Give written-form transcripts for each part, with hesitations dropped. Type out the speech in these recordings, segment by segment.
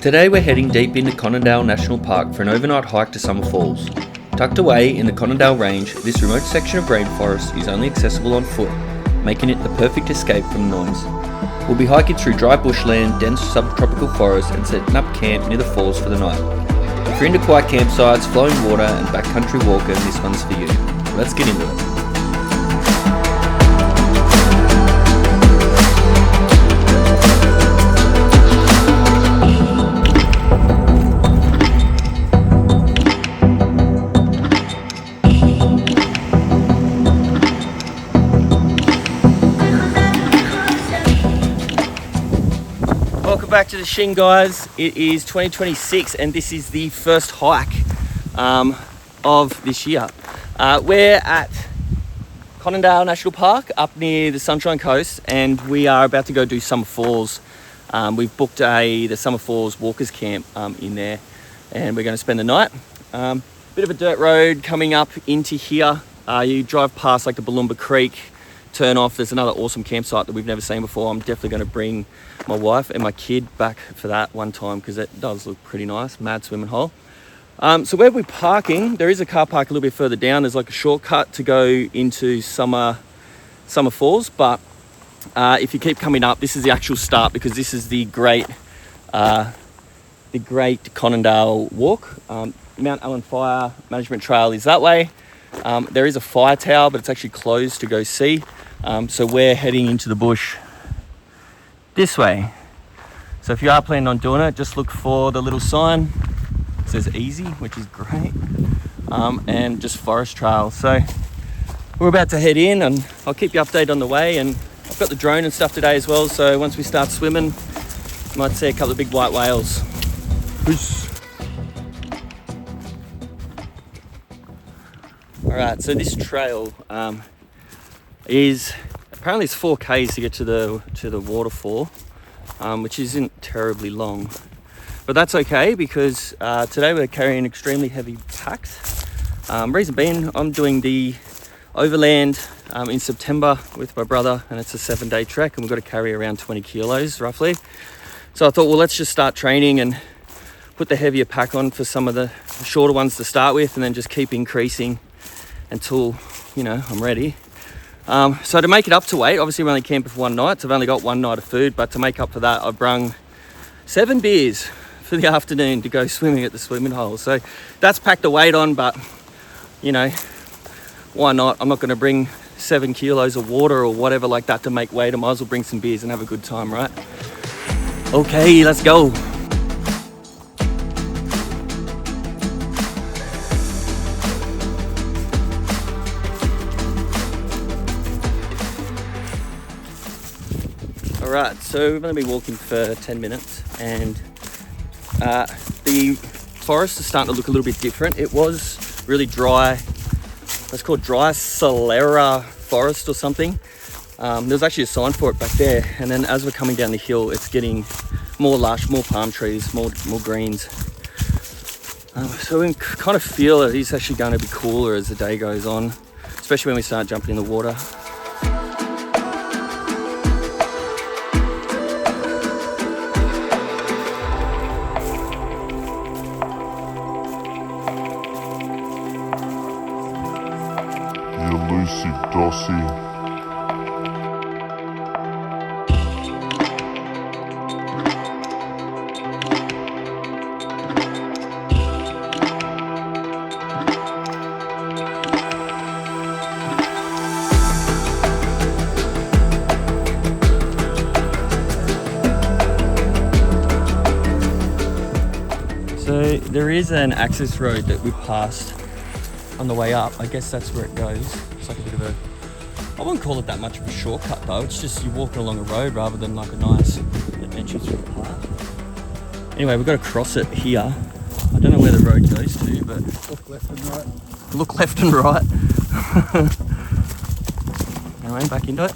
Today we're heading deep into Conondale National Park for an overnight hike to Summer Falls. Tucked away in the Conondale Range, this remote section of rainforest is only accessible on foot, making it the perfect escape from noise. We'll be hiking through dry bushland, dense subtropical forest and setting up camp near the falls for the night. If you're into quiet campsites, flowing water and backcountry walking, this one's for you. Let's get into it. Welcome back to the Shin, guys. It is 2026 and this is the first hike of this year. We're at Conondale National Park up near the Sunshine Coast and we are about to go do Summer Falls. We've booked the Summer Falls walkers camp in there and we're going to spend the night. Bit of a dirt road coming up into here. You drive past like the Balloomba Creek, turn off. There's another awesome campsite that we've never seen before. I'm definitely going to bring my wife and my kid back for that one time because it does look pretty nice. Mad swimming hole. So where we're parking, there is a car park a little bit further down. There's like a shortcut to go into Summer Falls, but if you keep coming up, this is the actual start because this is the great Conondale walk. Mount Allen Fire Management Trail is that way. There is a fire tower, but it's actually closed to go see. So we're heading into the bush this way. So if you are planning on doing it, just look for the little sign. It says easy, which is great. And just forest trail. So we're about to head in and I'll keep you updated on the way. And I've got the drone and stuff today as well. So once we start swimming, you might see a couple of big white whales. Peace. All right, so this trail is apparently it's 4 k's to get to the waterfall, which isn't terribly long, but that's okay because today we're carrying extremely heavy packs. Reason being, I'm doing the overland in September with my brother, and it's a 7-day trek, and we've got to carry around 20 kilos roughly. So I thought, well, let's just start training and put the heavier pack on for some of the shorter ones to start with, and then just keep increasing until, you know, I'm ready. So to make it up to weight, obviously we're only camping for one night, so I've only got one night of food, but to make up for that, I've brung 7 beers for the afternoon to go swimming at the swimming hole. So that's packed the weight on, but you know, why not? I'm not going to bring 7 kilos of water or whatever like that to make weight. I might as well bring some beers and have a good time, right? Okay, let's go. Alright, so we've only been walking for 10 minutes and the forest is starting to look a little bit different. It was really dry. It's called dry Solera forest or something. There's actually a sign for it back there, and then as we're coming down the hill it's getting more lush, more palm trees, more greens. So we kind of feel that it's actually going to be cooler as the day goes on, especially when we start jumping in the water. Loosey-gossey. So there is an access road that we passed on the way up. I guess that's where it goes. It's like a bit of a, I wouldn't call it that much of a shortcut though. It's just you're walking along a road rather than like a nice adventure through the park. Anyway, we've got to cross it here. I don't know where the road goes to, but look left and right. Look left and right. Anyway, back into it.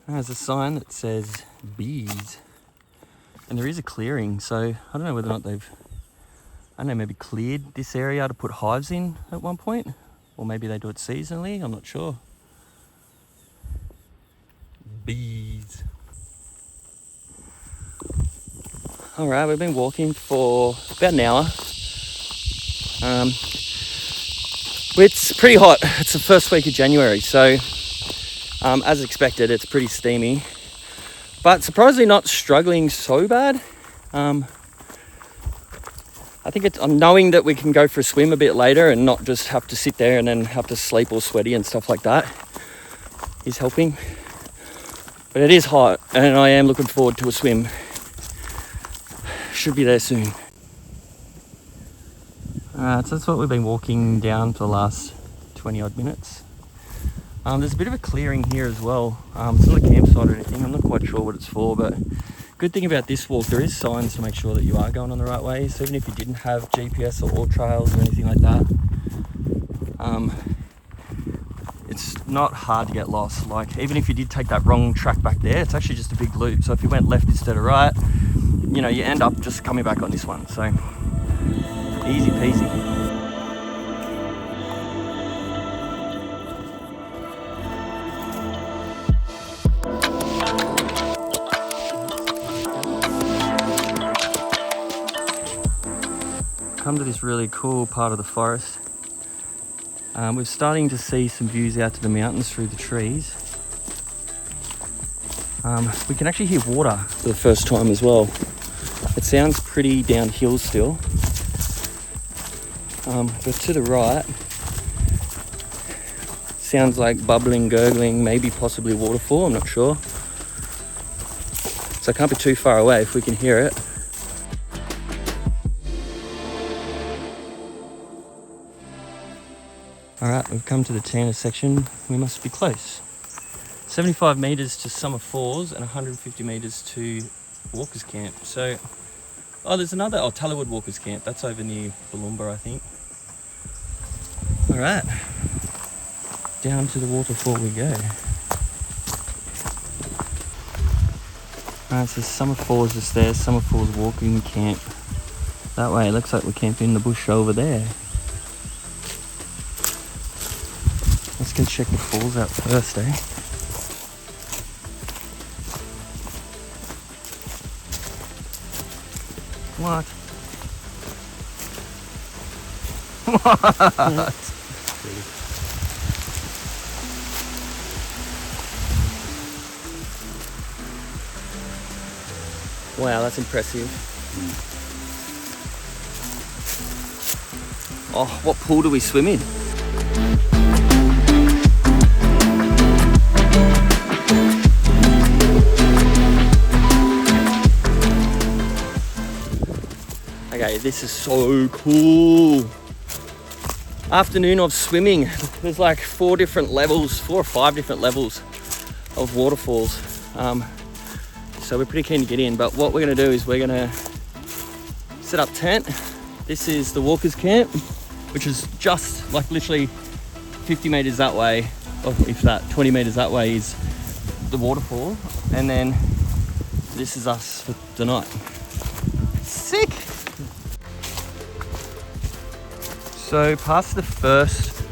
There's a sign that says bees. And there is a clearing, so I don't know whether or not they've, I don't know, maybe cleared this area to put hives in at one point, or maybe they do it seasonally, I'm not sure. Bees. All right, we've been walking for about an hour. It's pretty hot. It's the first week of January, so as expected, it's pretty steamy, but surprisingly not struggling so bad. I think I'm knowing that we can go for a swim a bit later and not just have to sit there and then have to sleep all sweaty and stuff like that is helping. But it is hot, and I am looking forward to a swim. Should be there soon. Alright, so that's what we've been walking down for the last 20 odd minutes. There's a bit of a clearing here as well. It's not a campsite or anything, I'm not quite sure what it's for, but good thing about this walk, there is signs to make sure that you are going on the right way. So even if you didn't have GPS or trails or anything like that, it's not hard to get lost. Like, even if you did take that wrong track back there, it's actually just a big loop. So if you went left instead of right, you know, you end up just coming back on this one. So easy peasy. Come to this really cool part of the forest. We're starting to see some views out to the mountains through the trees. We can actually hear water for the first time as well. It sounds pretty downhill still. But to the right, sounds like bubbling, gurgling, maybe possibly a waterfall, I'm not sure. So I can't be too far away if we can hear it. Alright, we've come to the Tanner section. We must be close. 75 metres to Summer Falls and 150 metres to Walker's Camp. So, there's another, Tallywood Walker's Camp. That's over near Balloomba, I think. Alright, down to the waterfall we go. Alright, so Summer Falls is there. Summer Falls Walking Camp. That way, it looks like we're camping in the bush over there. Let's go check the falls out first, eh? What? What? Wow, that's impressive. Oh, what pool do we swim in? Okay, this is so cool. Afternoon of swimming. There's like 4 or 5 different levels of waterfalls. So we're pretty keen to get in, but what we're gonna do is we're gonna set up tent. This is the Walker's Camp, which is just like literally 50 meters that way, or if that, 20 meters that way is the waterfall. And then this is us for tonight. Sick. So past the first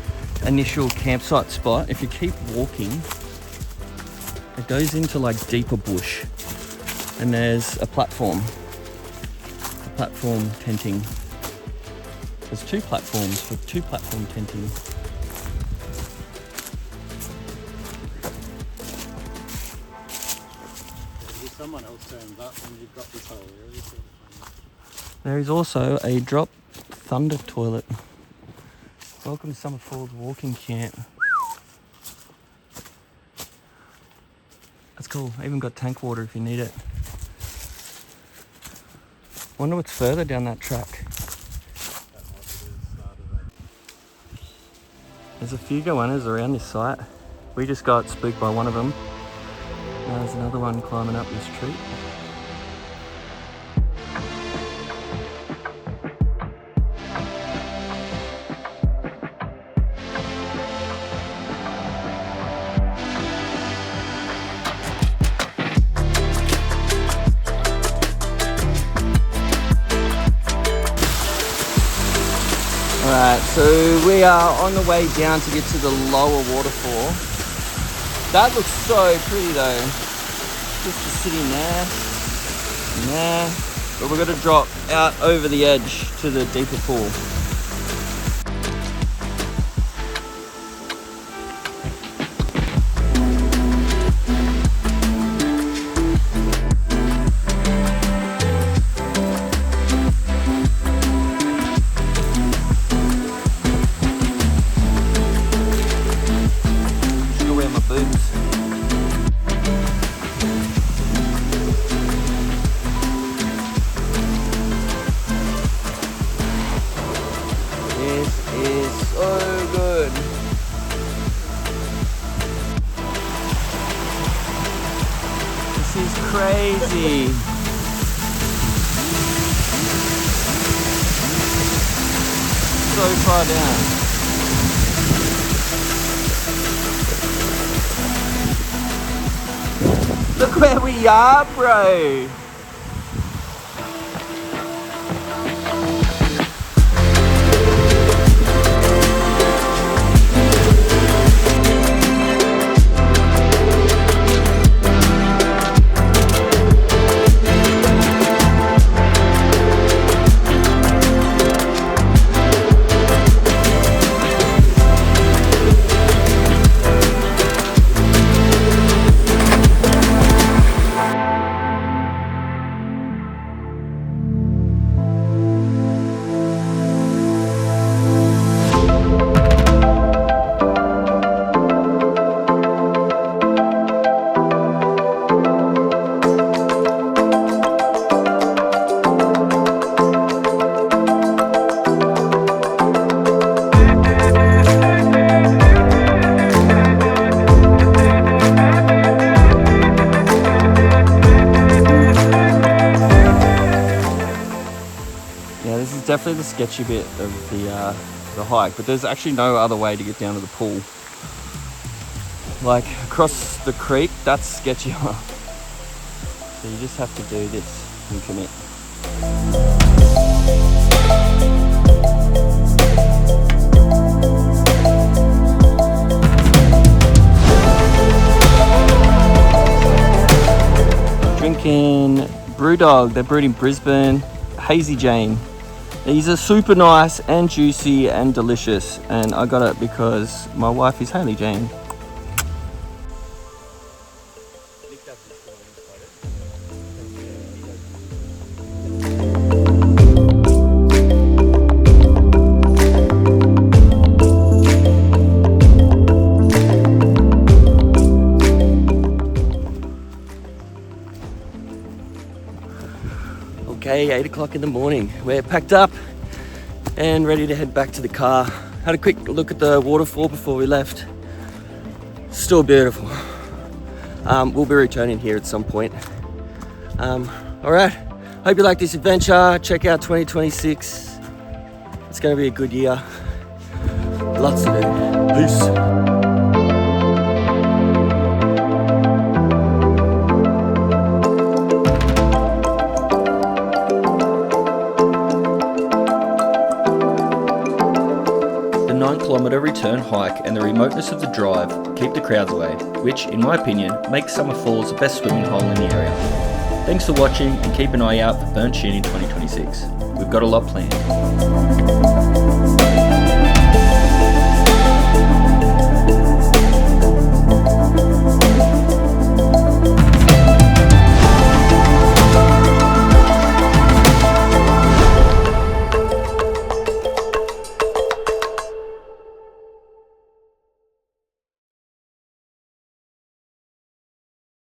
initial campsite spot, if you keep walking, it goes into like deeper bush, and there's a platform tenting. There's 2 platforms for 2 platform tenting. Someone else turns up and you've got this whole area. There is also a drop thunder toilet. Welcome to Summer Falls Walking Camp. That's cool. I even got tank water if you need it. Wonder what's further down that track. There's a few goannas around this site. We just got spooked by one of them. Now there's another one climbing up this tree. Alright, so we are on the way down to get to the lower waterfall. That looks so pretty though. Just to sit in there, and there. But we're going to drop out over the edge to the deeper pool. Should wear my boots. This is so good. This is crazy. So far down. Look where we are, bro. Yeah, this is definitely the sketchy bit of the hike, but there's actually no other way to get down to the pool. Like across the creek, that's sketchier. So you just have to do this and commit. Drinking Brewdog, they're brewed in Brisbane. Hazy Jane. These are super nice and juicy and delicious, and I got it because my wife is Hailey Jane. Okay, 8 o'clock in the morning. We're packed up and ready to head back to the car. Had a quick look at the waterfall before we left. Still beautiful. We'll be returning here at some point. All right, hope you like this adventure. Check out 2026. It's gonna be a good year. Lots to do. Peace. The 9-kilometre return hike and the remoteness of the drive keep the crowds away, which, in my opinion, makes Summer Falls the best swimming hole in the area. Thanks for watching and keep an eye out for Burnt Shin in 2026. We've got a lot planned.